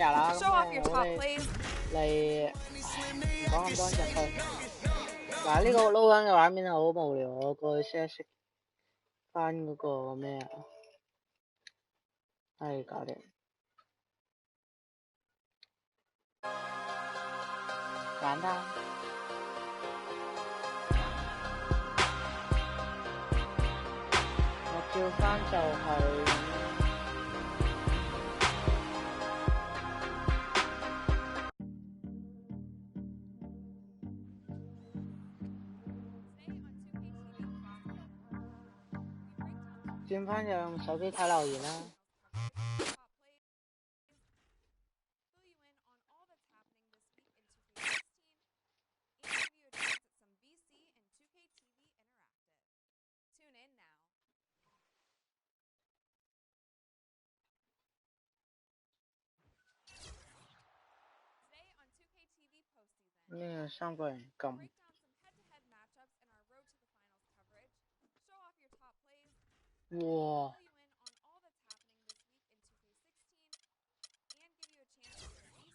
啦，Show off 咁 your 我 top 哋 plays. 嚟唔講咁多入去。嗱，呢個撈緊嘅畫面係好無聊，我過去 set 翻嗰個咩啊？係搞掂，簡單。我照翻就係。轉翻就用手機睇留言啦。呢三個人撳。哇！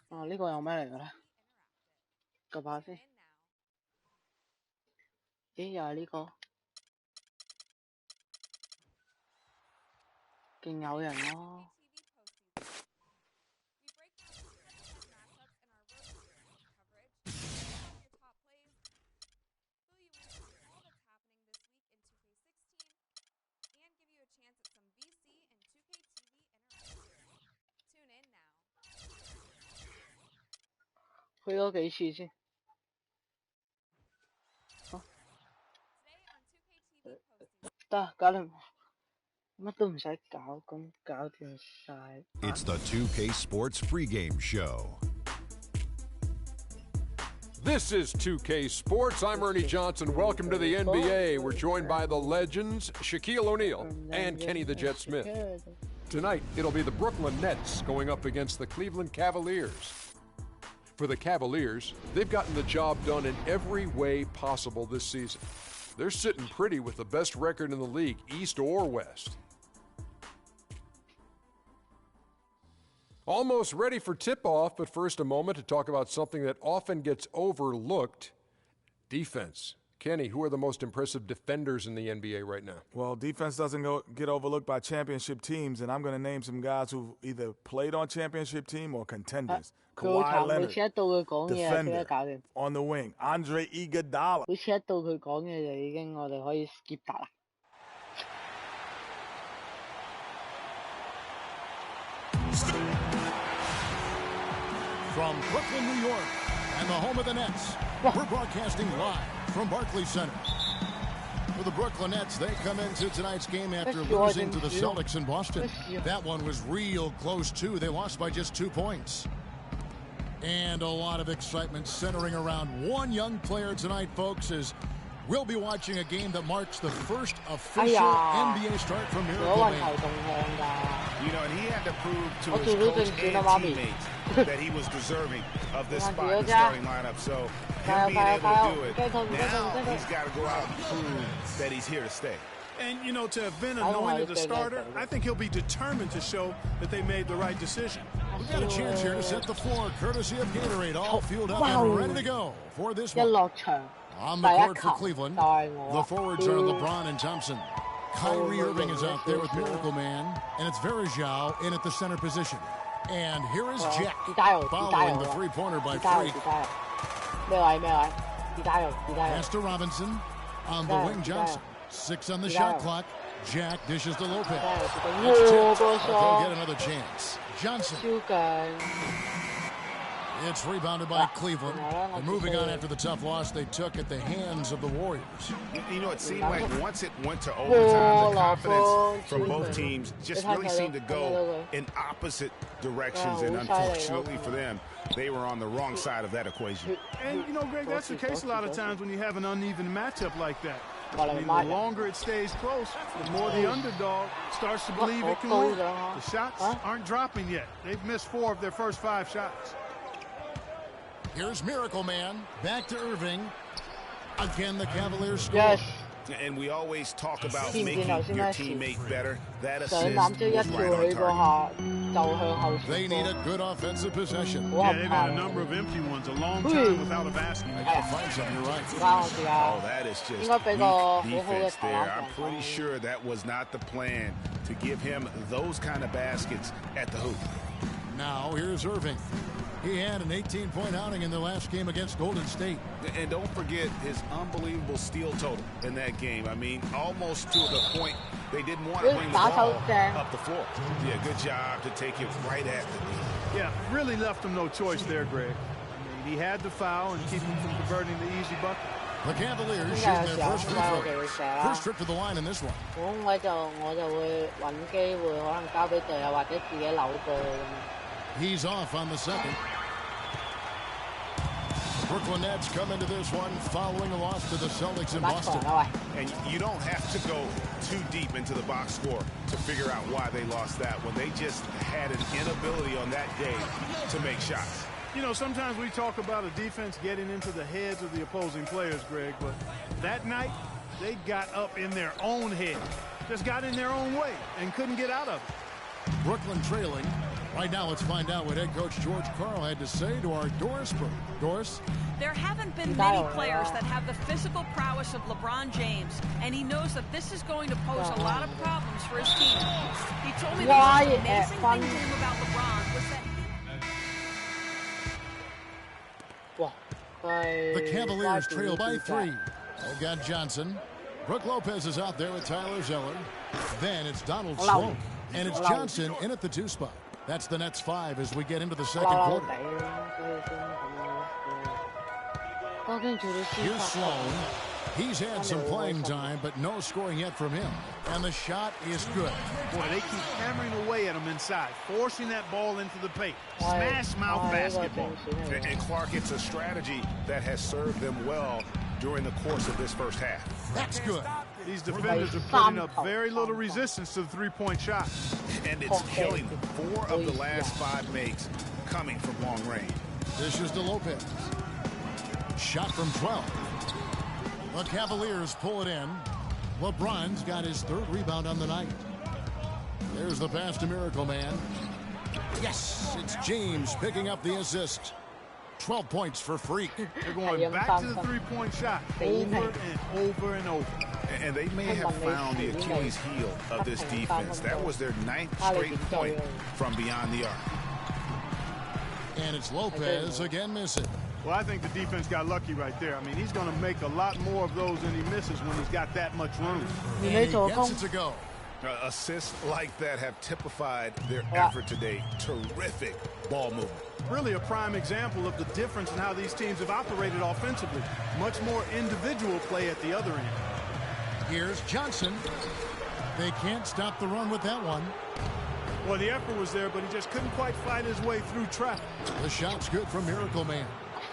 啊，呢個有咩嚟嘅咧？及下先。咦，又係呢個？勁有人咯！去多幾次先。得，搞掂。乜都唔使搞，咁搞掂晒。It's the 2K Sports pregame show. This is 2K Sports. I'm Ernie Johnson. Welcome to the NBA. We're joined by the legends Shaquille O'Neal and Kenny the Jet Smith. Tonight, it'll be the Brooklyn Nets going up against the Cleveland Cavaliers. For the Cavaliers, they've gotten the job done in every way possible this season. They're sitting pretty with the best record in the league, East or West. Almost ready for tip-off, but first a moment to talk about something that often gets overlooked, defense. Kenny, who are the most impressive defenders in the NBA right now? Well, defense doesn't get overlooked by championship teams, and I'm going to name some guys who either played on championship team or contenders. Kawhi Leonard, defender, on the wing. Andre Iguodala. 每次一到佢講嘢就已經我哋可以 skip 得啦。From Brooklyn, New York, and the home of the Nets, we're broadcasting live from Barclays Center. For the Brooklyn Nets, they come into tonight's game after losing to the Celtics in Boston. That one was real close, too. They lost by just 2 points. And a lot of excitement centering around one young player tonight, folks, as we'll be watching a game that marks the first official NBA start from Miracle Man. You know, and he had to prove to his coach and teammates that he was deserving of this spot in the starting lineup. So him being able to do it, now he's got to go out and prove that he's here to stay. And, you know, to have been anointed the starter, I think he'll be determined to show that they made the right decision. We've got a chance here to set the floor, courtesy of Gatorade, all fueled up and ready to go for this one. On the court for Cleveland, the forwards are LeBron and Thompson. Kyrie Irving is out there with Miracle Man, and it's Verjao in at the center position. And here is Jack, following the three-pointer by Freak. Pass to Robinson, on the wing Johnson. 6 on the shot clock. Jack dishes to Lopez. It's tipped. They'll get another chance. Johnson. It's rebounded by Cleveland. They're moving on after the tough loss they took at the hands of the Warriors. You know, it seemed like once it went to overtime, the confidence from both teams just really seemed to go in opposite directions. And unfortunately for them, they were on the wrong side of that equation. And, you know, Greg, that's the case a lot of times when you have an uneven matchup like that. I mean, the longer it stays close, the more the underdog starts to believe it can win. The shots aren't dropping yet. They've missed 4 of their first 5 shots. Here's Miracle Man. Back to Irving. Again, the Cavaliers score. And we always talk about making your teammate better. That assist was right on target. They need a good offensive possession. Yeah, they've had a number of empty ones, a long time without a basket. I gotta find something, you're right. Oh, that is just weak defense there. I'm pretty sure that was not the plan to give him those kind of baskets at the hoop. Now here's Irving. He had an 18-point outing in the last game against Golden State. And don't forget his unbelievable steal total in that game. I mean, almost to the point they didn't want to bring the ball up the floor. Yeah, good job to take it right at them. Yeah, really left him no choice there, Greg. I mean, he had to foul and keep him from converting the easy bucket. The Cavaliers shooting their first free throw. First trip to the line in this one. He's off on the second. Brooklyn Nets come into this one following a loss to the Celtics in Boston. And you don't have to go too deep into the box score to figure out why they lost that when they just had an inability on that day to make shots. You know, sometimes we talk about a defense getting into the heads of the opposing players, Greg, but that night they got up in their own head, just got in their own way and couldn't get out of it. Brooklyn trailing. Right now, let's find out what head coach George Karl had to say to our Doris Burke. Doris? There haven't been many players that have the physical prowess of LeBron James, and he knows that this is going to pose a lot of problems for his team. He told me the most amazing thing to him about LeBron was that the Cavaliers trail by 3. They've got Johnson. Brooke Lopez is out there with Tyler Zeller. Then it's Donald Sloan. And it's Johnson in at the 2 spot. That's the Nets 5 as we get into the second quarter. Here's Sloan. He's had some playing time, but no scoring yet from him. And the shot is good. Boy, they keep hammering away at him inside, forcing that ball into the paint. Smash mouth basketball. And Clark, it's a strategy that has served them well during the course of this first half. That's good. These defenders are putting up very little resistance to the three-point shot. And it's killing them. 4 of the last 5 makes coming from long range. This is to Lopez. Shot from 12. The Cavaliers pull it in. LeBron's got his 3rd rebound on the night. There's the pass to Miracle Man. Yes, it's James picking up the assist. 12 points for Freak. They're going back to the three-point shot over and over and over. And they may have found the Achilles heel of this defense. That was their 9th straight point from beyond the arc. And it's Lopez again missing. Well, I think the defense got lucky right there. I mean, he's going to make a lot more of those than he misses when he's got that much room. And he gets it to go. Assists like that have typified their effort today. Terrific ball movement. Really a prime example of the difference in how these teams have operated offensively. Much more individual play at the other end. Here's Johnson. They can't stop the run with that one. Well, the effort was there, but he just couldn't quite fight his way through traffic. The shot's good from Miracle Man.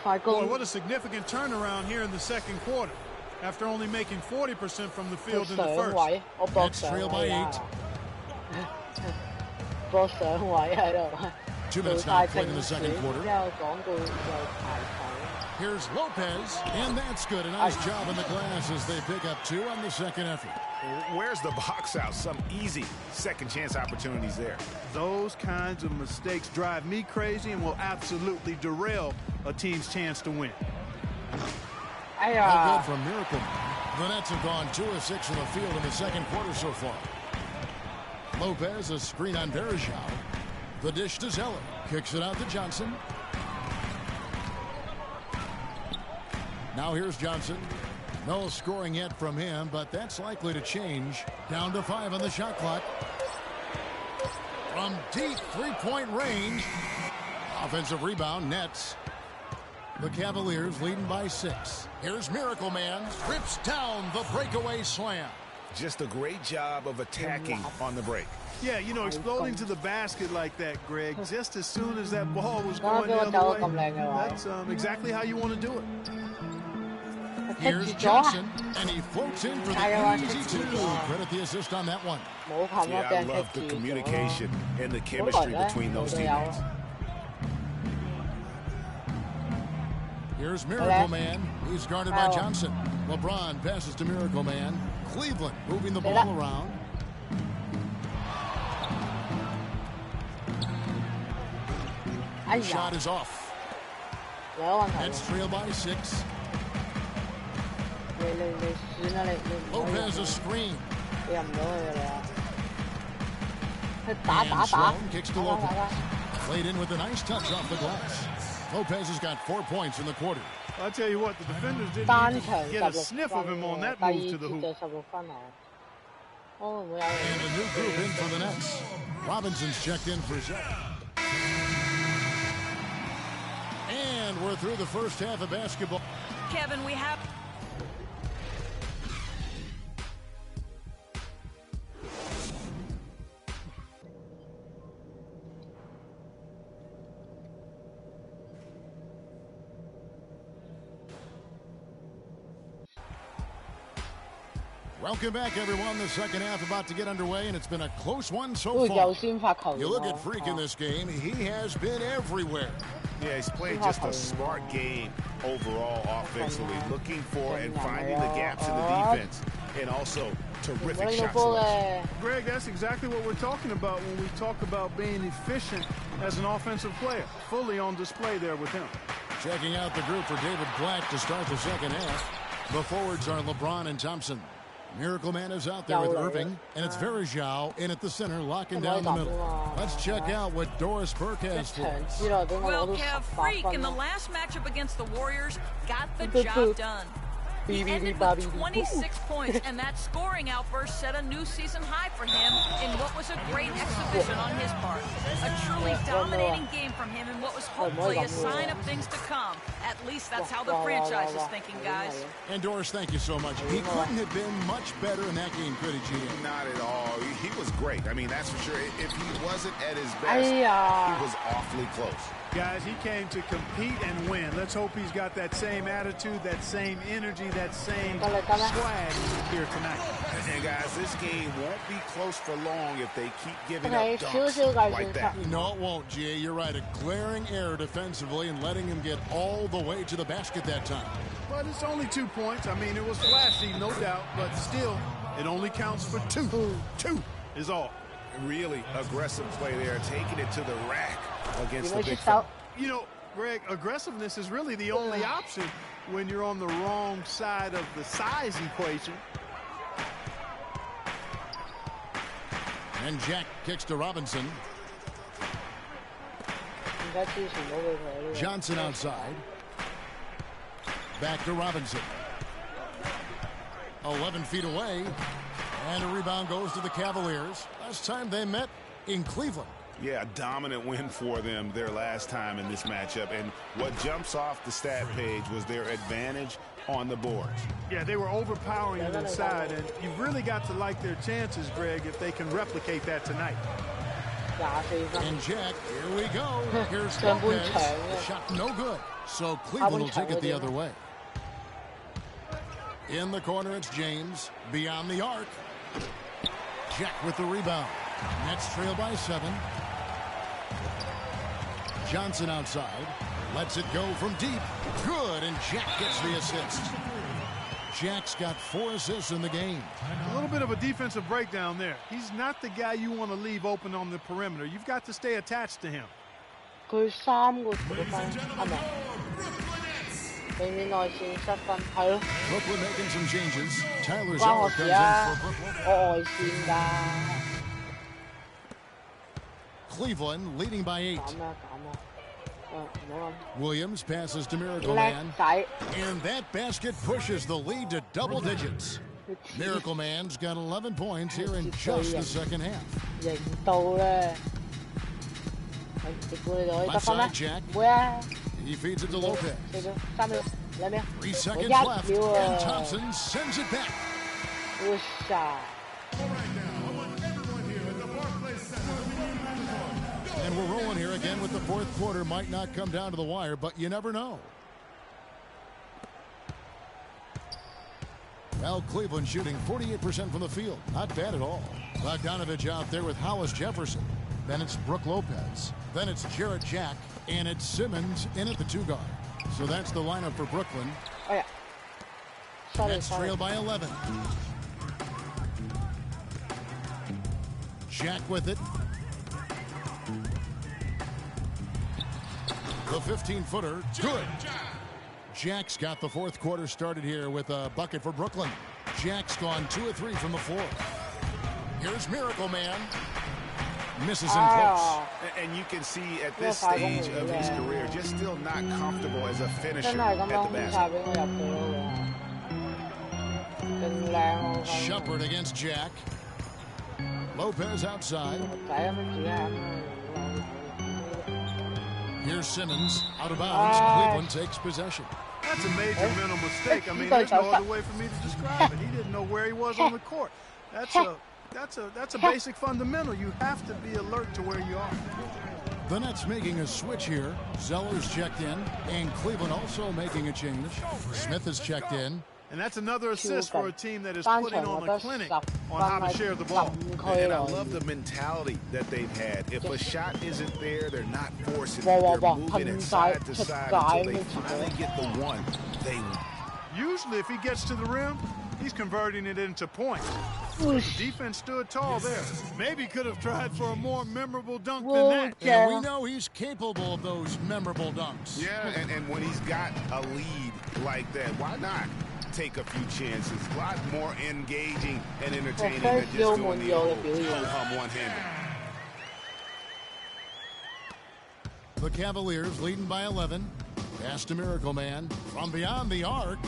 Boy, what a significant turnaround here in the second quarter. After only making 40% from the field in the first. Nets trail by 8. 2 minutes now played in the second quarter. Here's Lopez, and that's good. A nice job in the glass as they pick up 2 on the second effort. Where's the box out? Some easy second chance opportunities there. Those kinds of mistakes drive me crazy and will absolutely derail a team's chance to win. No good from Miracle. The Nets have gone 2 of 6 in the field in the second quarter so far. Lopez, a screen on Verjao. The dish to Zeller. Kicks it out to Johnson. Now here's Johnson. No scoring yet from him, but that's likely to change. Down to 5 on the shot clock. From deep 3-point range. Offensive rebound, Nets. The Cavaliers leading by 6. Here's Miracle Man. Rips down the breakaway slam. Just a great job of attacking on the break. Yeah, you know, exploding to the basket like that, Greg, just as soon as that ball was going the other way, that's exactly how you want to do it. Here's Johnson, and he floats in for the easy 2. Credit the assist on that one. Yeah, I love the communication and the chemistry between those teammates. Here's Miracle Man. He's guarded by Johnson. LeBron passes to Miracle Man. Cleveland moving the ball around. Shot is off. Nets trail by 6. Lopez a screen. And Sloan kicks to Lopez. Played in with a nice touch off the glass. Lopez has got 4 points in the quarter. I'll tell you what, the defenders didn't even get a sniff of him on that move to the hoop. And a new group in for the Nets. Robinson's checked in for Zach. And we're through the first half of basketball. Kevin, we have... Welcome back, everyone. The second half about to get underway, and it's been a close one so far. You look at Freak in this game, he has been everywhere. Yeah, he's played just a smart game overall offensively, looking for and finding the gaps in the defense, and also terrific shot selection. Greg, that's exactly what we're talking about when we talk about being efficient as an offensive player. Fully on display there with him. Checking out the group for David Black to start the second half. The forwards are LeBron and Thompson. Miracle Man is out there with Irving, and it's Verjao in at the center, locking down the middle. Let's check out what Doris Burke has for us. Well, Kev, Freak in the last matchup against the Warriors got the job done. He ended with 26 points, and that scoring outburst set a new season high for him in what was a great exhibition on his part. A truly dominating game from him in what was hopefully a sign of things to come. At least that's how the franchise is thinking, guys. And Doris, thank you so much. He couldn't have been much better in that game, could he, GM? Not at all. He was great. I mean, that's for sure. If he wasn't at his best, he was awfully close. Guys, he came to compete and win. Let's hope he's got that same attitude, that same energy, that same swag here tonight. And guys, this game won't be close for long if they keep giving up dunks like that. No, it won't, G.A. You're right. A glaring error defensively and letting him get all the way to the basket that time. But it's only 2 points. I mean, it was flashy, no doubt, but still, it only counts for 2. 2 is all. Really aggressive play there, taking it to the rack against the big fella. You know, Greg, aggressiveness is really the only option when you're on the wrong side of the size equation. And Jack kicks to Robinson. Johnson outside. Back to Robinson. 11 feet away. And a rebound goes to the Cavaliers. Last time they met in Cleveland. Yeah, a dominant win for them their last time in this matchup. And what jumps off the stat page was their advantage on the boards. Yeah, they were overpowering it inside, and you've really got to like their chances, Greg, if they can replicate that tonight. And Jack, here we go. Here's Lopez. Shot no good. So Cleveland will take it the other way. In the corner, it's James. Beyond the arc. Jack with the rebound. Nets trail by 7. Johnson outside. Lets it go from deep. Good, and Jack gets the assist. Jack's got 4 assists in the game. A little bit of a defensive breakdown there. He's not the guy you want to leave open on the perimeter. You've got to stay attached to him. Brooklyn making some changes. Tyler Zeller comes in for Brooklyn. Cleveland leading by 8. Williams passes to Miracle Man. And that basket pushes the lead to double digits. Miracle Man's got 11 points here in just the second half. Left side Jack. He feeds it to Lopez. 3 seconds left. And Thompson sends it back. And we're rolling here again with the fourth quarter. Might not come down to the wire, but you never know. Well, Cleveland shooting 48% from the field. Not bad at all. Bogdanovich out there with Hollis Jefferson. Then it's Brooke Lopez. Then it's Jarrett Jack. And it's Simmons in at the 2 guard. So that's the lineup for Brooklyn. Nets trail by 11. Jack with it. The 15-footer, good. Jack's got the fourth quarter started here with a bucket for Brooklyn. Jack's gone 2 of 3 from the floor. Here's Miracle Man. Misses in close. And you can see at this stage of his career, just still not comfortable as a finisher at the basket. Shumpert against Jack. Lopez outside. Here's Simmons, out of bounds. Cleveland takes possession. That's a major mental mistake. I mean, there's no other way for me to describe it. He didn't know where he was on the court. That's a basic fundamental. You have to be alert to where you are. The Nets making a switch here. Zeller's checked in, and Cleveland also making a change. Smith has checked in. And that's another assist for a team that is putting on a clinic on how to share the ball. And I love the mentality that they've had. If a shot isn't there, they're not forcing it. They're moving it side to side until they finally get the one they want. Usually, if he gets to the rim, he's converting it into points. The defense stood tall there. Maybe could have tried for a more memorable dunk than that. And we know he's capable of those memorable dunks. Yeah, and when he's got a lead like that, why not take a few chances? A lot more engaging and entertaining than just doing the old hum one-handed. The Cavaliers leading by 11. Pass to Miracle Man from beyond the arc.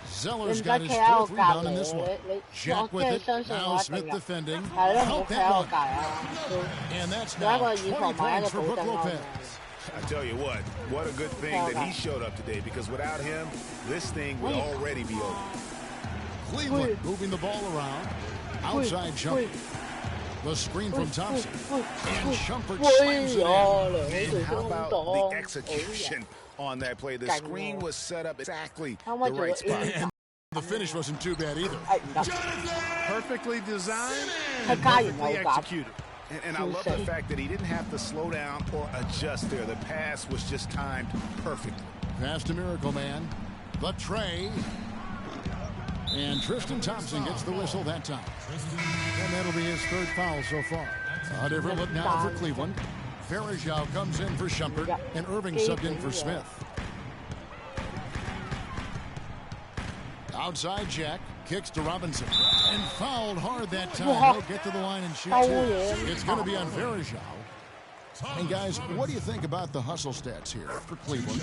Zeller's got his fourth rebound in this one. Jack with it. Now Smith defending. Help that one. And that's now 20 points for Brook Lopez. I tell you what a good thing that he showed up today, because without him, this thing would already be over. Cleveland moving the ball around. Outside Shumpert. The screen from Thompson. And Shumpert slams it in. And how about the execution on that play? The screen was set up exactly the right spot. And the finish wasn't too bad either. Perfectly designed and perfectly executed. And I love the fact that he didn't have to slow down or adjust there. The pass was just timed perfectly. Pass to Miracle Man. The tray. And Tristan Thompson gets the whistle that time. And that'll be his third foul so far. A different look now for Cleveland. Farajao comes in for Shumpert, and Irving subbed in for Smith. Outside Jack. Kicks to Robinson. And fouled hard that time. He'll get to the line and shoot two. It's going to be on Farajao. And guys, what do you think about the hustle stats here for Cleveland?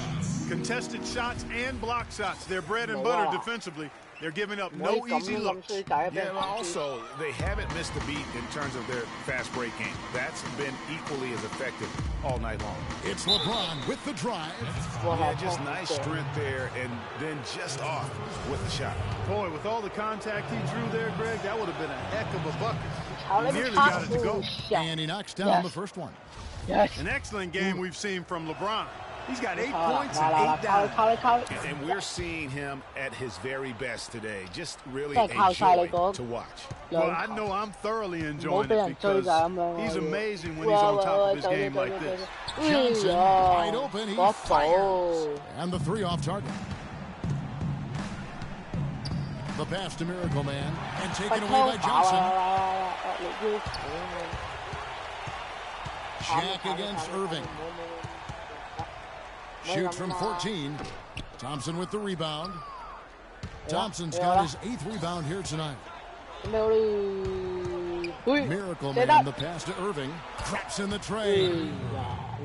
Contested shots and block shots. They're bread and butter defensively. They're giving up no easy looks. Yeah, also, they haven't missed a beat in terms of their fast break game. That's been equally as effective all night long. It's LeBron with the drive. Yeah, just nice strength there, and then just off with the shot. Boy, with all the contact he drew there, Greg, that would have been a heck of a bucket. He nearly got it to go. And he knocks down the first one. An excellent game we've seen from LeBron. He's got 8 points and 8 down. And we're seeing him at his very best today. Just really a joy to watch. Well, I know I'm thoroughly enjoying it because he's amazing when he's on top of his game like this. Johnson, wide open, he fires. And the three off target. The pass to Miracle Man, and taken away by Johnson. Jack against Irving. Shoots from 14. Thompson with the rebound. Thompson's got his 8th rebound here tonight. Miracle Man, the pass to Irving. Traps in the tray.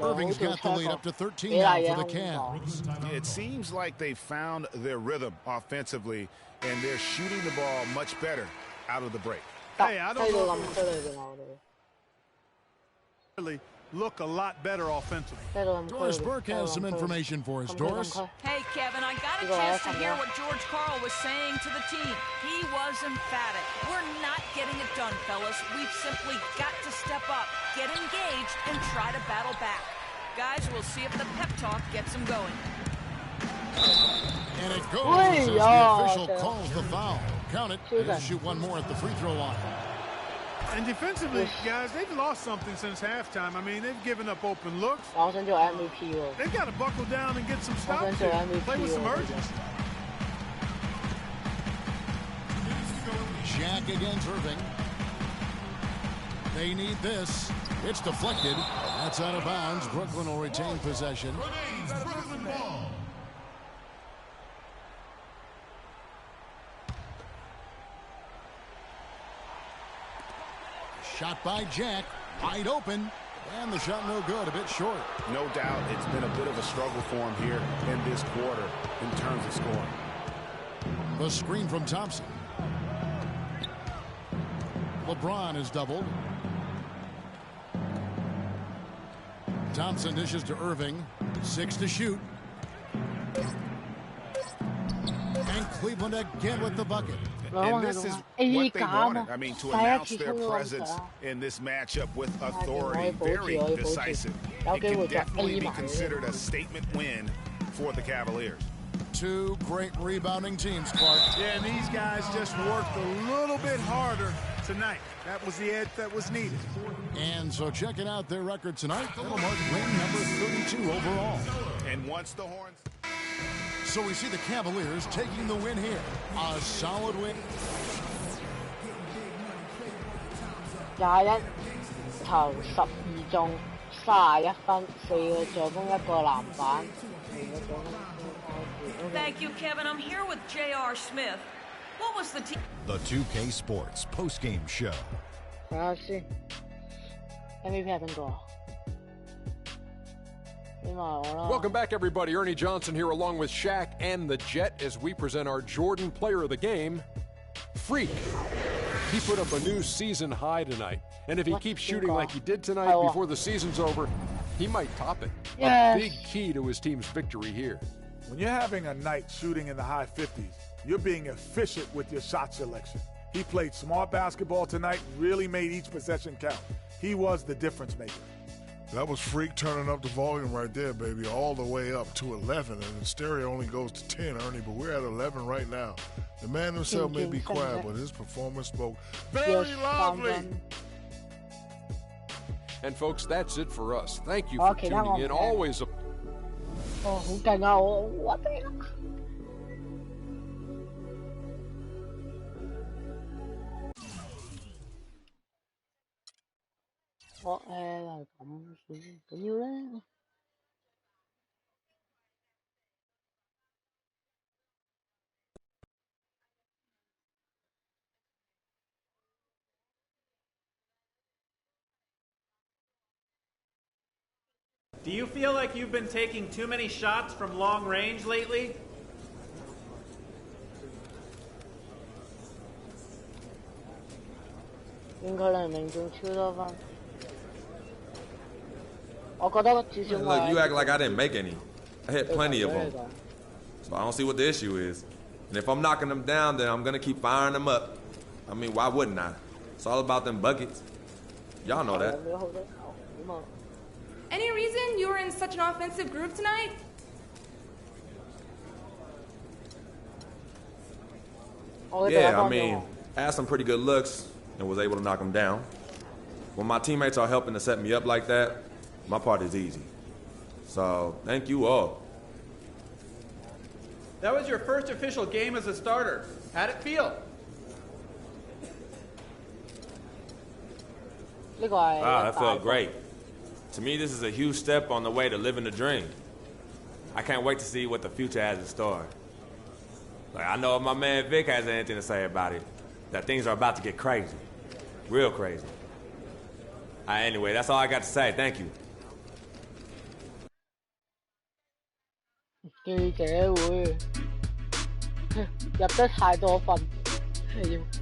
Irving's got the lead up to 13 now for the Cavs. It seems like they found their rhythm offensively, and they're shooting the ball much better out of the break. Hey, I don't know. Really look a lot better offensively. Doris Burke has some information for us. Doris? Hey, Kevin, I got a chance to hear what George Karl was saying to the team. He was emphatic. We're not getting it done, fellas. We've simply got to step up, get engaged, and try to battle back. Guys, we'll see if the pep talk gets them going. And it goes as the official calls the foul. Count it. He'll shoot one more at the free throw line. And defensively, guys, they've lost something since halftime. I mean, they've given up open looks. MVP They've got to buckle down and get some stops here. Play with some urgency. Jack against Irving. They need this. It's deflected. That's out of bounds. Brooklyn will retain possession. Shot by Jack. Wide open. And the shot no good. A bit short. No doubt it's been a bit of a struggle for him here in this quarter in terms of scoring. The screen from Thompson. LeBron is doubled. Thompson dishes to Irving. 6 to shoot. And Cleveland again with the bucket. And this is what they wanted. I mean, to announce their presence in this matchup with authority, very decisive. It can definitely be considered a statement win for the Cavaliers. Two great rebounding teams, Clark. Yeah, and these guys just worked a little bit harder tonight. That was the edge that was needed. And so checking out their record tonight, that'll mark win number 32 overall. And once the Horns... So we see the Cavaliers taking the win here. A solid win. 21投12中31分4個助攻1個籃板。Thank you, Kevin. I'm here with J.R. Smith. What was the team? The 2K Sports postgame show. 睇下先 ，MVP 係邊個？ Welcome back, everybody. Ernie Johnson here along with Shaq and the Jet as we present our Jordan Player of the Game, Freak. He put up a new season high tonight. And if he keeps shooting like he did tonight before the season's over, he might top it. Yes. A big key to his team's victory here. When you're having a night shooting in the high 50s, you're being efficient with your shot selection. He played smart basketball tonight, really made each possession count. He was the difference maker. That was Freak turning up the volume right there, baby, all the way up to 11. And the stereo only goes to 10, Ernie, but we're at 11 right now. The man himself may be quiet, but his performance spoke very loudly. And, folks, that's it for us. Thank you for tuning in. Always a... Oh, 好勁啊！我哋。我係咁算緊要咧。Do you feel like you've been taking too many shots from long range lately? Look, you act like I didn't make any. I hit plenty of them. So I don't see what the issue is. And if I'm knocking them down, then I'm going to keep firing them up. I mean, why wouldn't I? It's all about them buckets. Y'all know that. Any reason you were in such an offensive group tonight? Yeah, I mean, I had some pretty good looks and was able to knock them down. When my teammates are helping to set me up like that, my part is easy. So, thank you all. That was your first official game as a starter. How'd it feel? That felt great. To me, this is a huge step on the way to living the dream. I can't wait to see what the future has in store. Like, I know if my man Vic has anything to say about it, that things are about to get crazy. Real crazy. Anyway, that's all I got to say. Thank you. 記者會入得太多分，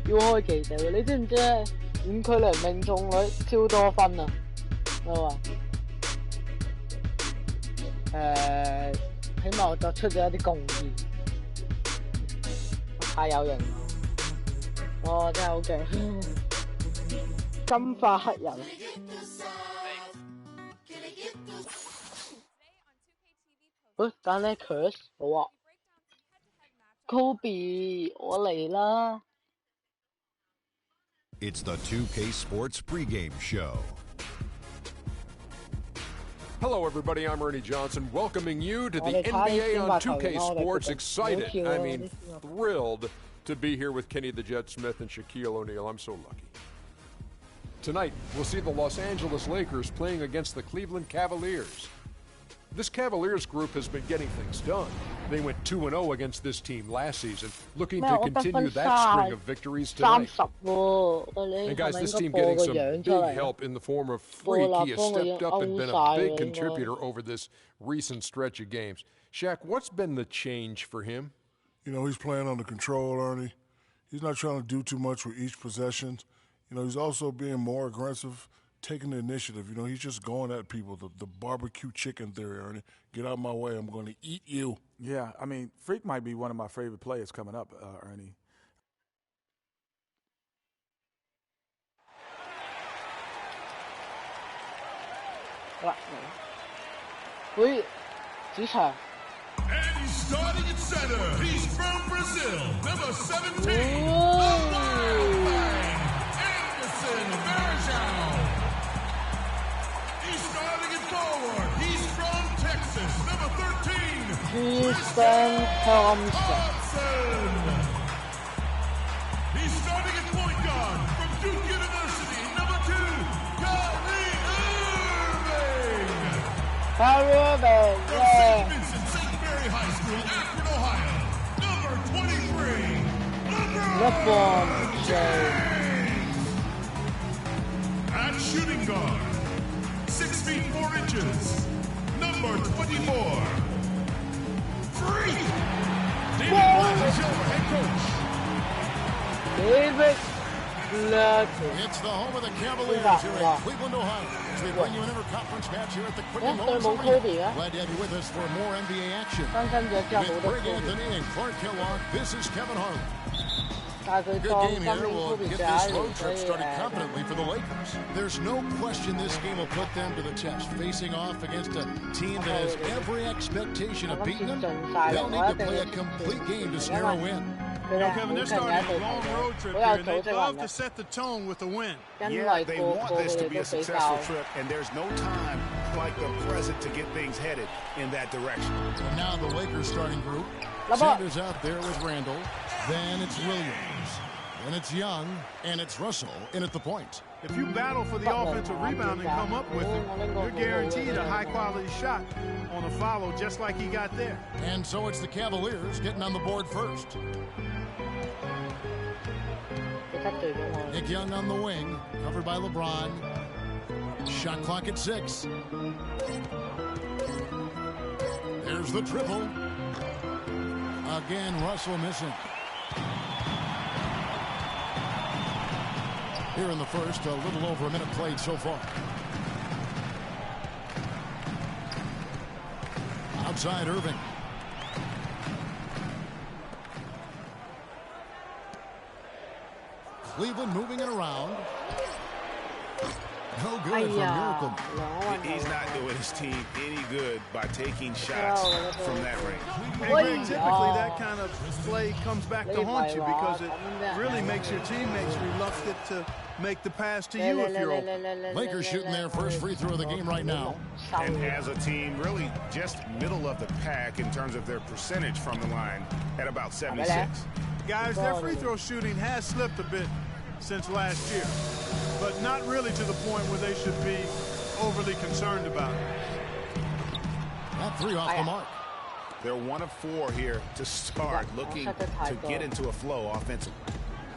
要開記者會。你知唔知咧？遠距離命中率超多分啊！我話起碼我作出咗一啲貢獻，太有型！哦，真係好勁！金髮黑人。但係 curse 好啊 ，Kobe 我嚟啦！ It's the 2K Sports pregame show. Hello, everybody. I'm Ernie Johnson, welcoming you to the NBA on 2K Sports. Excited, I mean, thrilled to be here with Kenny the Jet Smith and Shaquille O'Neal. I'm so lucky. Tonight, we'll see the Los Angeles Lakers playing against the Cleveland Cavaliers. This Cavaliers group has been getting things done. They went 2-0 against this team last season, looking to continue that string of victories tonight. And guys, this team getting some big help in the form of Freak. He has stepped up and been a big contributor over this recent stretch of games. Shaq, what's been the change for him? You know, he's playing under control, Ernie. He's not trying to do too much with each possession. You know, he's also being more aggressive, taking the initiative. You know, he's just going at people. The barbecue chicken theory, Ernie. Get out of my way. I'm going to eat you. Yeah, I mean, Freak might be one of my favorite players coming up, Ernie. And he's starting at center. He's from Brazil, number 17, the Wildfire, Anderson Varejão. He's starting at forward. He's from Texas, number 13, Tristan Thompson. He's starting at point guard from Duke University, number 2, Kyrie Irving. From St. Vincent St. Mary High School, Akron, Ohio, number 23, LeBron James. At shooting guard, 6 feet 4 inches, number 24, Freak. David Blanchard, head coach. David. It's the home of the Cavaliers here in Cleveland, Ohio. As we bring you an interconference match here at the Quicken Loans Arena. Glad to have you with us for more NBA action. With Greg Anthony and Clark Kellogg, this is Kevin Harlan. Good game here. We'll get this road trip started confidently for the Lakers. There's no question this game will put them to the test. Facing off against a team that has every expectation of beating them, they'll need to play a complete game to snare a win. You know, Kevin, they're starting a long road trip here, and they'd love to set the tone with a win. Yeah, they want this to be a successful trip, and there's no time like the present to get things headed in that direction. And now the Lakers starting group. Sanders out there with Randall. Then it's Williams. Then it's Young, and it's Russell in at the point. If you battle for the offensive rebound and come up with it, you're guaranteed a high-quality shot on a follow just like he got there. And so it's the Cavaliers getting on the board first. Nick Young on the wing, covered by LeBron. Shot clock at 6. There's the triple. Again, Russell missing. Here in the first, a little over a minute played so far. Outside Irving. Cleveland moving it around. No good from Miracle. He's not doing his team any good by taking shots from that range. Hey, Greg, typically that kind of play comes back to haunt you because it really makes your teammates reluctant to make the pass to you if you're open. Lakers shooting their first free throw of the game right now. And as a team, really just middle of the pack in terms of their percentage from the line at about 76. Guys, their free throw shooting has slipped a bit since last year, but not really to the point where they should be overly concerned about it. That 3 off the mark. They're 1 of 4 here to start, looking to get into a flow offensively.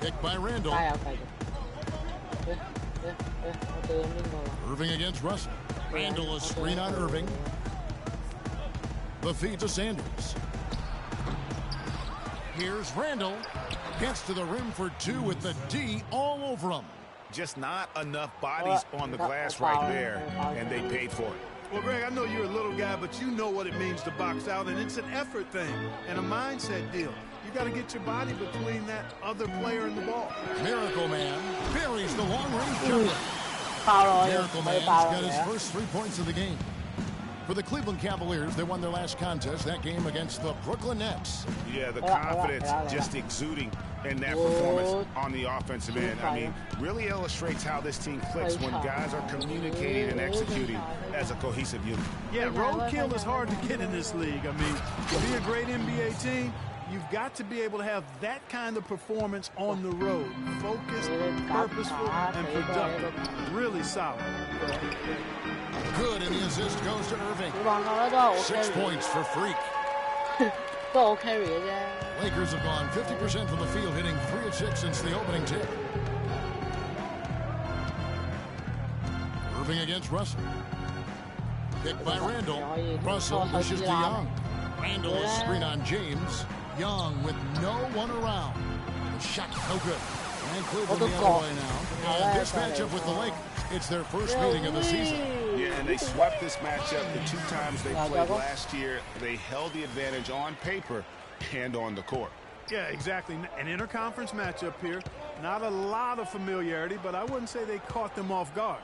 Picked by Randall. Irving against Russell. Randall a screen on Irving. The feed to Sanders. Here's Randall. Gets to the rim for 2 with the D all over him. Just not enough bodies on the glass right there, and they paid for it. Well, Greg, I know you're a little guy, but you know what it means to box out, and it's an effort thing and a mindset deal. You got to get your body between that other player and the ball. Miracle Man buries the long-range jumper. Miracle Man's got his first 3 points of the game. For the Cleveland Cavaliers, they won their last contest, that game against the Brooklyn Nets. Yeah, the confidence just exuding in that performance on the offensive end. I mean, really illustrates how this team clicks when guys are communicating and executing as a cohesive unit. Yeah, roadkill is hard to get in this league. I mean, to be a great NBA team, you've got to be able to have that kind of performance on the road. Focused, purposeful, and productive. Really solid. Good, and the assist goes to Irving. 6 points for Freak. Lakers have gone 50% from the field, hitting 3 of 6 since the opening tip. Irving against Russell. Picked by Randall. Russell pushes to Young. Randall's screen on James. Young with no one around. The shot no good. And Cleveland the other way now. And this matchup with the Lakers, it's their first meeting of the season. Yeah, and they swept this matchup the 2 times they played last year. They held the advantage on paper and on the court. Yeah, exactly. An interconference matchup here. Not a lot of familiarity, but I wouldn't say they caught them off guard.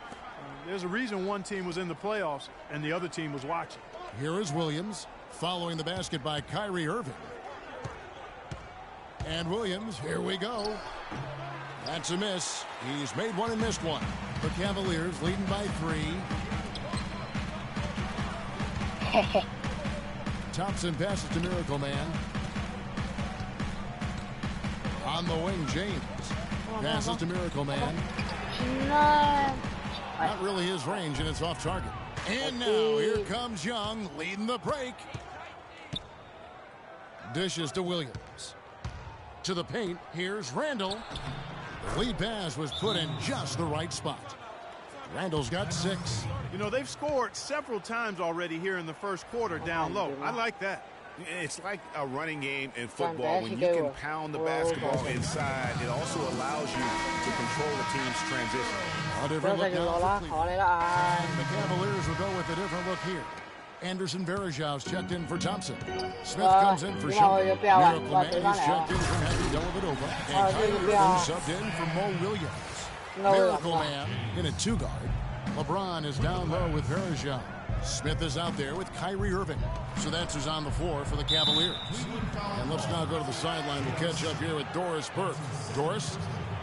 There's a reason one team was in the playoffs and the other team was watching. Here is Williams following the basket by Kyrie Irving. And Williams, here we go. That's a miss. He's made one and missed one. The Cavaliers leading by 3. Thompson passes to Miracle Man. On the wing, James. Passes to Miracle Man. Not really his range, and it's off target. And now here comes Young leading the break. Dishes to Williams. To the paint, here's Randall. The lead pass was put in just the right spot. Randall's got 6. You know, they've scored several times already here in the first quarter down low. I like that. It's like a running game in football. When you can pound the basketball inside, it also allows you to control the team's transition. A different look now for Cleveland. The Cavaliers will go with a different look here. Anderson Varejau's checked in for Thompson. Smith comes in for Shumpert. Miracle Man is checked in from Happy Dellavedova. And Kyrie Irving subbed in for Mo Williams. Miracle Man in a 2-guard. LeBron is down low with Varejau. Smith is out there with Kyrie Irving. So that's who's on the floor for the Cavaliers. And let's now go to the sideline to catch up here with Doris Burke. Doris?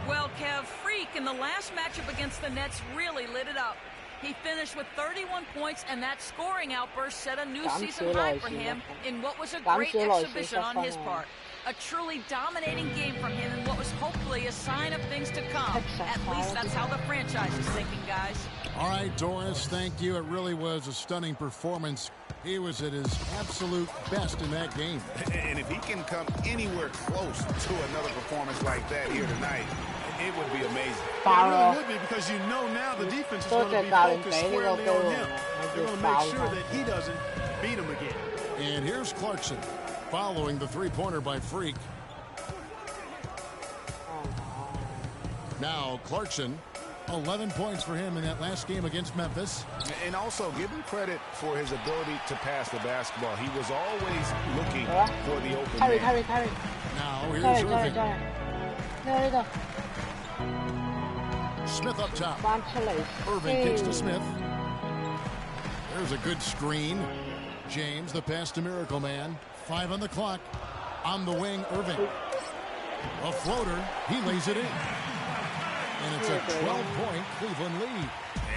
Well, Kev, Freak in the last matchup against the Nets really lit it up. He finished with 31 points, and that scoring outburst set a new season high for him in what was a great exhibition on his part. A truly dominating game from him in what was hopefully a sign of things to come. At least that's how the franchise is thinking, guys. All right, Doris, thank you. It really was a stunning performance. He was at his absolute best in that game. And if he can come anywhere close to another performance like that here tonight, it would be amazing. It really would be, because you know now the defense is going to be focused squarely on him. They're going to make sure that he doesn't beat him again. And here's Clarkson following the 3-pointer by Freak. Now Clarkson, 11 points for him in that last game against Memphis. And also give him credit for his ability to pass the basketball. He was always looking for the open man. Now here's Irving. Smith up top. Irving kicks to Smith. There's a good screen. James, the pass to Miracle Man. 5 on the clock. On the wing, Irving. A floater. He lays it in. And it's a 12-point Cleveland lead.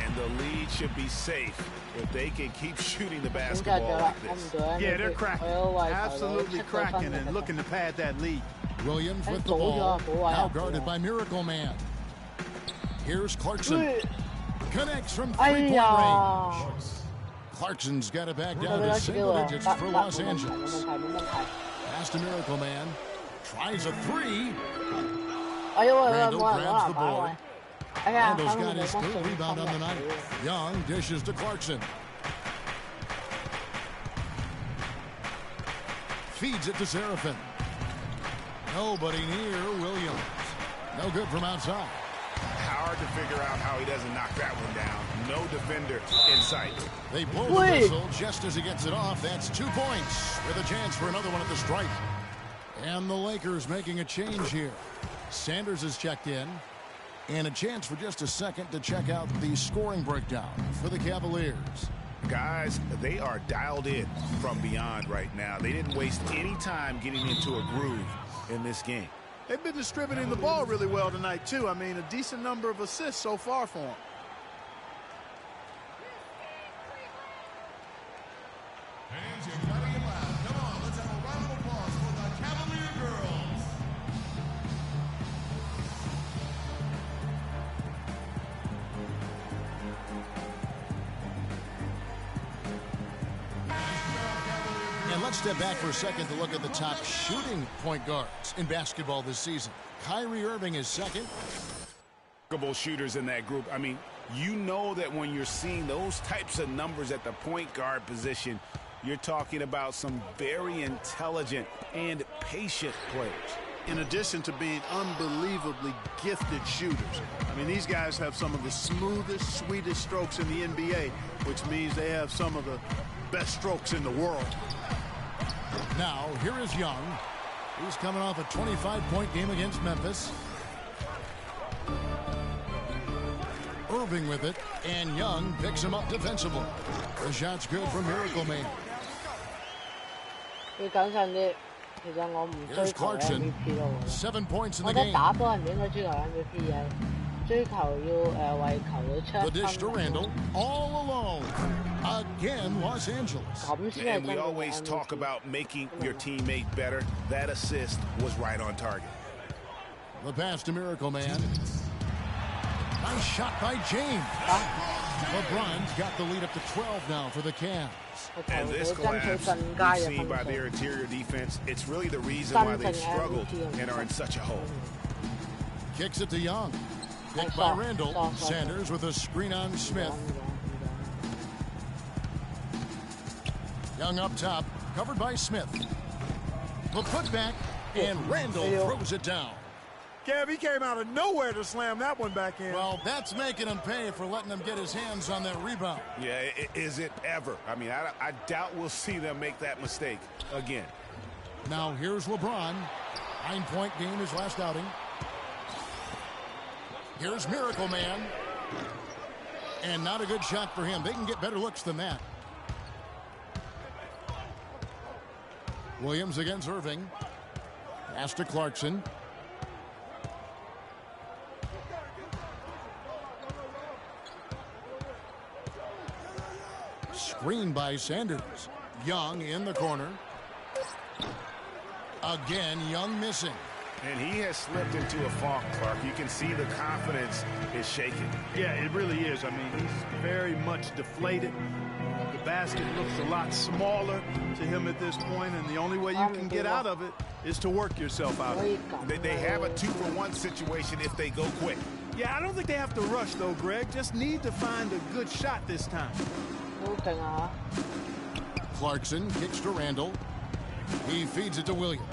And the lead should be safe if they can keep shooting the basketball like this. Yeah, they're cracking. Absolutely cracking and looking to pad that lead. Williams with the ball. Now guarded by Miracle Man. Here's Clarkson. Connects from 3-point range. Clarkson's got it back down to single digits for Los Angeles. Pass to Miracle Man. Tries a 3. Randall grabs the board. Randall's got his 3rd rebound on the night. Young dishes to Clarkson. Feeds it to Seraphin. Nobody near Williams. No good from outside. Hard to figure out how he doesn't knock that one down. No defender in sight. They blow the whistle just as he gets it off. That's 2 points with a chance for another one at the stripe. And the Lakers making a change here. Sanders is checked in. And a chance for just a second to check out the scoring breakdown for the Cavaliers. Guys, they are dialed in from beyond right now. They didn't waste any time getting into a groove in this game. They've been distributing the ball really well tonight, too. I mean, a decent number of assists so far for them. Fans, you gotta get loud. Come on, let's have a round of applause for the Cavalier girls. And let's step back for a second to look at the top shooting point guards in basketball this season. Kyrie Irving is second. Shooters in that group. I mean, you know that when you're seeing those types of numbers at the point guard position, you're talking about some very intelligent and patient players. In addition to being unbelievably gifted shooters. I mean, these guys have some of the smoothest, sweetest strokes in the NBA, which means they have some of the best strokes in the world. Now, here is Young. He's coming off a 25-point game against Memphis. Irving with it, and Young picks him up defensively. The shot's good from Miracle Man. Here's Clarkson. 7 points in the game. The dish to Randall, all alone. Again, Los Angeles. And we always talk about making your teammate better. That assist was right on target. The pass to Miracle Man. Nice shot by James. LeBron's got the lead up to 12 now for the Cavs. And this collapse we've seen by their interior defense, it's really the reason why they've struggled and are in such a hole. Kicks it to Young. Picked by Randall. Sanders with a screen on Smith. Young up top, covered by Smith. The putback, and Randall throws it down. Kev, he came out of nowhere to slam that one back in. Well, that's making him pay for letting him get his hands on that rebound. Yeah, is it ever? I mean, I doubt we'll see them make that mistake again. Now here's LeBron. 9-point game his last outing. Here's Miracle Man. And not a good shot for him. They can get better looks than that. Williams against Irving. Pass to Clarkson. Screen by Sanders. Young in the corner. Again, Young missing. And he has slipped into a funk, Clark. You can see the confidence is shaking. Yeah, it really is. I mean, he's very much deflated. The basket looks a lot smaller to him at this point, and the only way you can get out of it is to work yourself out of it. They have a 2-for-1 situation if they go quick. Yeah, I don't think they have to rush, though, Greg. Just need to find a good shot this time. Clarkson kicks to Randall. He feeds it to Williams.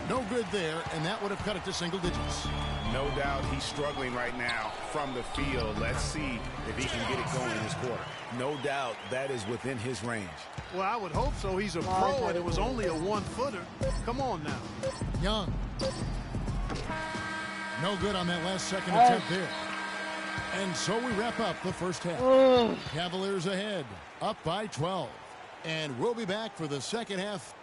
No good there, and that would have cut it to single digits. No doubt he's struggling right now from the field. Let's see if he can get it going in this quarter. No doubt that is within his range. Well, I would hope so. He's a pro, and it was only a 1-footer. Come on now. Young. No good on that last second attempt there. And so we wrap up the first half. Cavaliers ahead, up by 12. And we'll be back for the second half.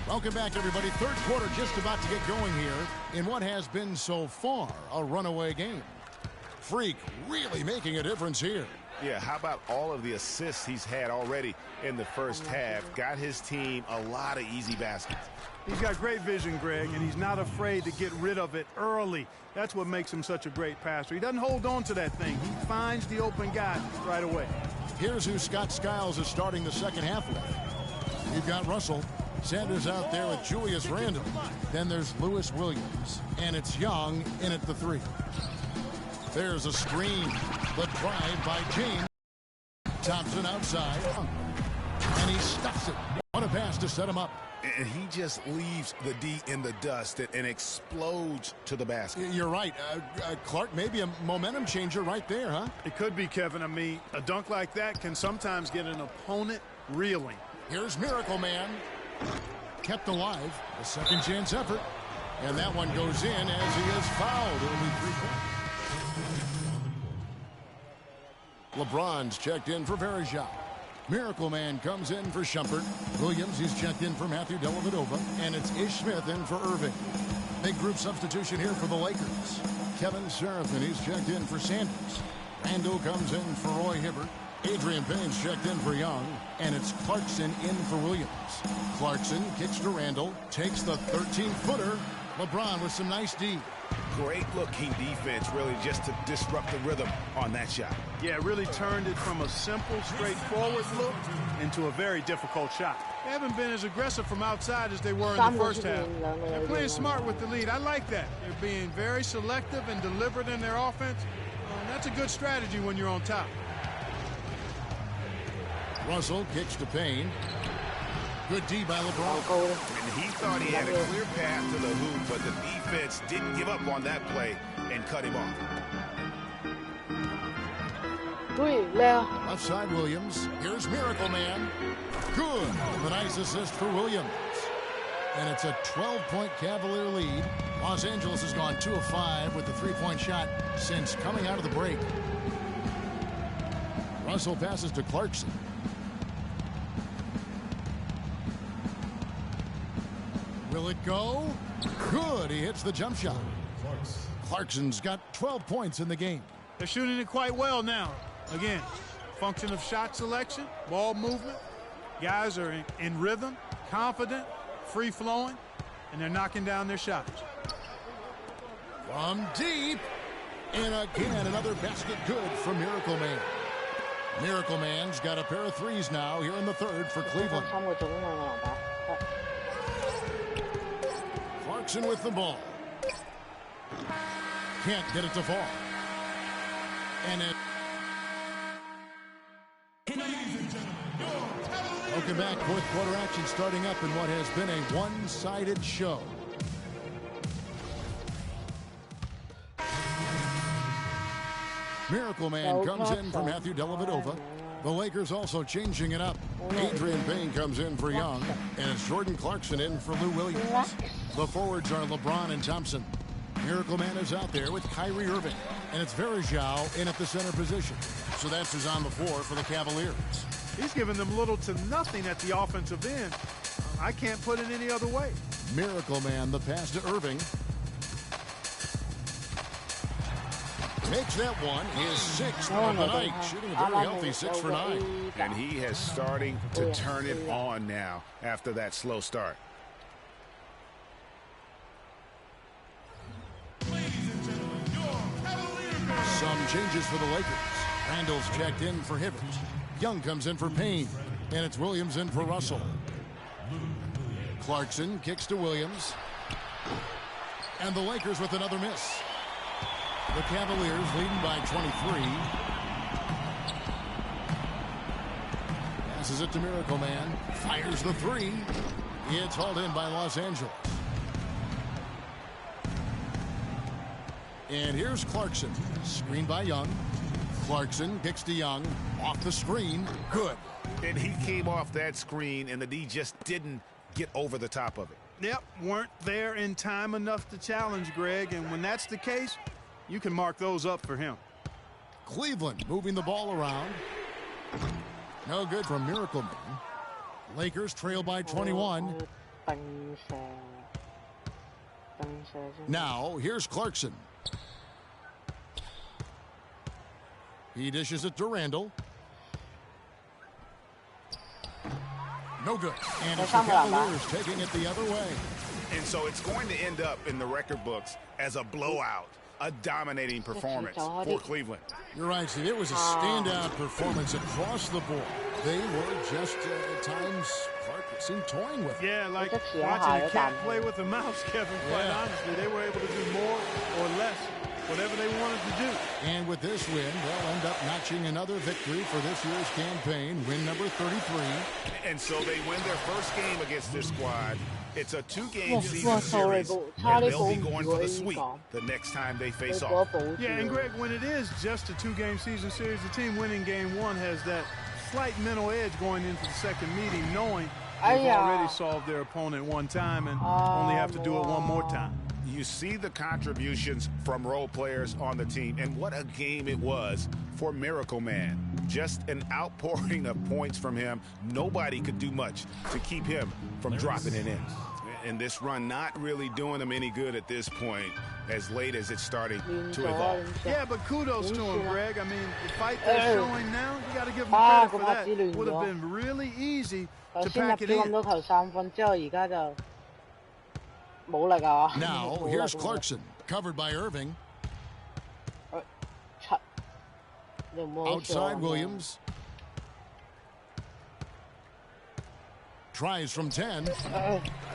Welcome back, everybody. Third quarter just about to get going here in what has been so far a runaway game. Freak really making a difference here. Yeah, how about all of the assists he's had already in the first half? Got his team a lot of easy baskets. He's got great vision, Greg, and he's not afraid to get rid of it early. That's what makes him such a great passer. He doesn't hold on to that thing. He finds the open guy right away. Here's who Scott Skiles is starting the second half with. You've got Russell. Sanders out there with Julius Randle. Then there's Lewis Williams. And it's Young in at the 3. There's a screen. The drive by James. Thompson outside. And he stuffs it. What a pass to set him up. And he just leaves the D in the dust and explodes to the basket. You're right. Clark, maybe a momentum changer right there, huh? It could be, Kevin. I mean, a dunk like that can sometimes get an opponent reeling. Here's Miracle Man. Kept alive. A second chance effort. And that one goes in as he is fouled. It'll be 3 points. LeBron's checked in for Verejao. Miracle Man comes in for Shumpert. Williams, he's checked in for Matthew Dellavedova. And it's Ish Smith in for Irving. Big group substitution here for the Lakers. Kevin Seraphin, he's checked in for Sanders. Randall comes in for Roy Hibbert. Adrian Payne's checked in for Young. And it's Clarkson in for Williams. Clarkson kicks to Randall. Takes the 13-footer. LeBron with some nice D. Great looking defense, really, just to disrupt the rhythm on that shot. Yeah, really turned it from a simple, straightforward look into a very difficult shot. They haven't been as aggressive from outside as they were in the first half. They're playing smart with the lead. I like that. They're being very selective and deliberate in their offense. That's a good strategy when you're on top. Russell kicks to Payne. Good D by LeBron. And he thought he had a clear path to the hoop, but the defense didn't give up on that play and cut him off. Left side Williams. Here's Miracle Man. Good. The nice assist for Williams. And it's a 12-point Cavalier lead. Los Angeles has gone 2 of 5 with the 3-point shot since coming out of the break. Russell passes to Clarkson. Will it go? Good. He hits the jump shot. Clarkson's got 12 points in the game. They're shooting it quite well now. Again, function of shot selection, ball movement. Guys are in rhythm, confident, free-flowing, and they're knocking down their shots. From deep. And again, another basket good for Miracle Man. Miracle Man's got a pair of threes now here in the third for Cleveland. Clarkson with the ball. Can't get it to fall. And it... Welcome back. Fourth quarter action starting up in what has been a one-sided show. Miracle Man comes in for Matthew Dellavedova. The Lakers also changing it up. Adrian Payne comes in for Young, and it's Jordan Clarkson in for Lou Williams. The forwards are LeBron and Thompson. Miracle Man is out there with Kyrie Irving, and it's Verejao in at the center position. So that's who's on the floor for the Cavaliers. He's giving them little to nothing at the offensive end. I can't put it any other way. Miracle Man, the pass to Irving. Makes that one his 6th of the night, shooting a very healthy 6 for 9. And he is starting to turn it on now after that slow start. Some changes for the Lakers. Randall's checked in for Hibbert. Young comes in for Payne. And it's Williams in for Russell. Clarkson kicks to Williams. And the Lakers with another miss. The Cavaliers leading by 23. Passes it to Miracle Man. Fires the 3. It's hauled in by Los Angeles. And here's Clarkson. Screen by Young. Clarkson kicks to Young. Off the screen. Good. And he came off that screen, and the D just didn't get over the top of it. Yep, weren't there in time enough to challenge, Greg. And when that's the case, you can mark those up for him. Cleveland moving the ball around. No good from Miracle Man. Lakers trail by 21. Now, here's Clarkson. He dishes it to Randall. No good. And it's the Cavaliers taking it the other way. And so it's going to end up in the record books as a blowout. A dominating performance for Cleveland. You're right, Steve. It was a standout performance across the board. They were just, at times, Clark seemed toying with it. Yeah, like watching a cat play with a mouse, Kevin, quite honestly. They were able to do more or less whatever they wanted to do. And with this win, they'll end up notching another victory for this year's campaign, win number 33. And so they win their first game against this squad. It's a 2-game season series, and they'll be going for the sweep the next time they face off. Yeah, and Greg, when it is just a 2-game season series, the team winning game 1 has that slight mental edge going into the second meeting, knowing they've already solved their opponent one time and only have to do it one more time. You see the contributions from role players on the team, and what a game it was for Miracle Man. Just an outpouring of points from him. Nobody could do much to keep him from dropping it in. And this run not really doing him any good at this point, as late as it's starting to evolve. Yeah, but kudos to him, Greg. I mean, the fight they're showing now, you got to give him credit for that. It would have been really easy to pack it in. Now, here's Clarkson, covered by Irving. Outside Williams. Tries from 10.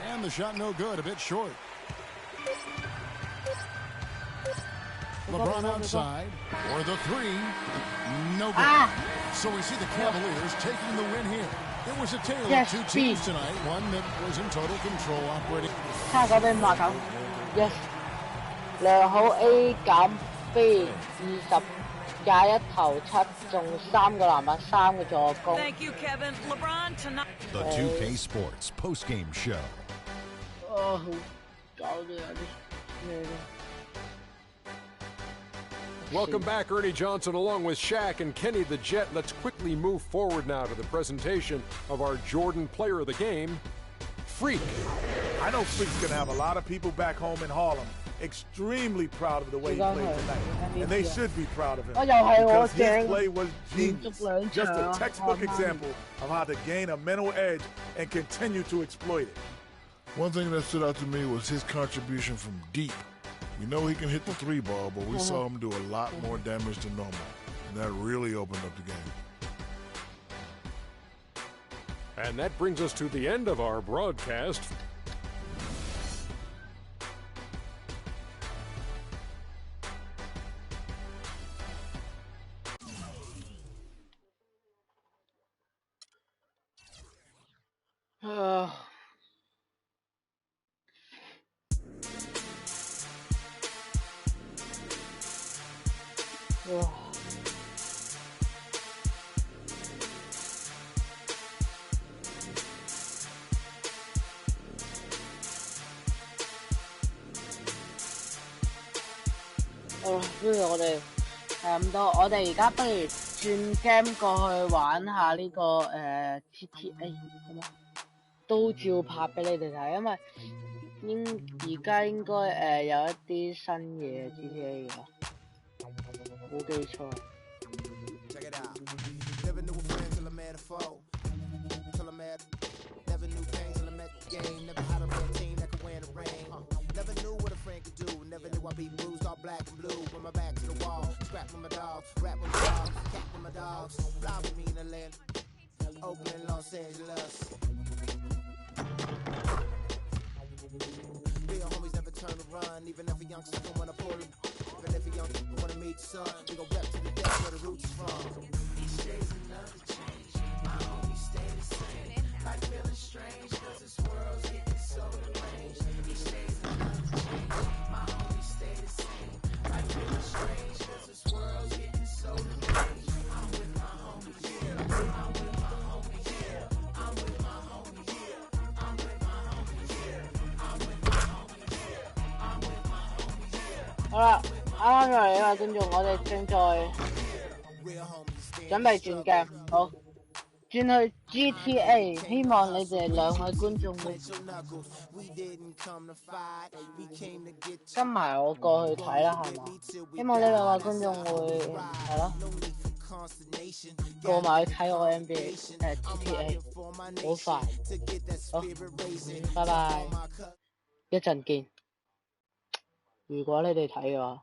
And the shot no good, a bit short. LeBron outside for the 3. No good. So we see the Cavaliers taking the win here. It was a tale of two teams tonight. One that was in total control operating. Yes. 良好 A 減 B 20廿一投7中3個籃板3個助攻。Thank you, Kevin. LeBron tonight. The 2K Sports postgame show. Oh, 搞啲有啲咩咧？ Welcome back, Ernie Johnson, along with Shaq and Kenny the Jet. Let's quickly move forward now to the presentation of our Jordan Player of the Game, Freak. I know Freak's going to have a lot of people back home in Harlem extremely proud of the way he played tonight. And they should be proud of him. Because his play was genius. Just a textbook example of how to gain a mental edge and continue to exploit it. One thing that stood out to me was his contribution from deep. We know he can hit the 3 ball, but we saw him do a lot more damage than normal. And that really opened up the game. And that brings us to the end of our broadcast.不如我哋係咁多，我哋而家不如轉 game 過去玩下呢個GTA 好嗎？都照拍俾你哋睇，因為而家應該有一啲新嘢 GTA 㗎，冇記錯。Never knew I'd be bruised all black and blue. With my back to the wall, scrap with my dog, rap with my dog, cat with my dogs, fly with me in the land, Oakland, Los Angeles. Real homies never turn to run, even if a youngster don't wanna pull it. Even if a youngster wanna meet the sun, we gon' rep to the death where the roots is from. Each day's another change, my homies stay the same. Life feeling strange, cause this world's getting so deranged. Each day's another change, my homies stay the same. Life feeling strange, cause this world's getting so deranged. I'm with my homies, yeah. I'm with my homies, yeah. I'm with my homies, yeah. I'm with my homies, yeah. I'm with my homies, yeah. I'm with my homies, yeah. 好啦，啱啱入嚟嘅觀眾，我哋正在準備轉鏡，好。轉去 GTA， 希望你哋兩位觀眾會跟埋我過去睇啦，係嘛？希望呢兩位觀眾會係咯，過埋去睇我 NBA GTA， 好快，好，拜拜，一陣見。如果你哋睇嘅話。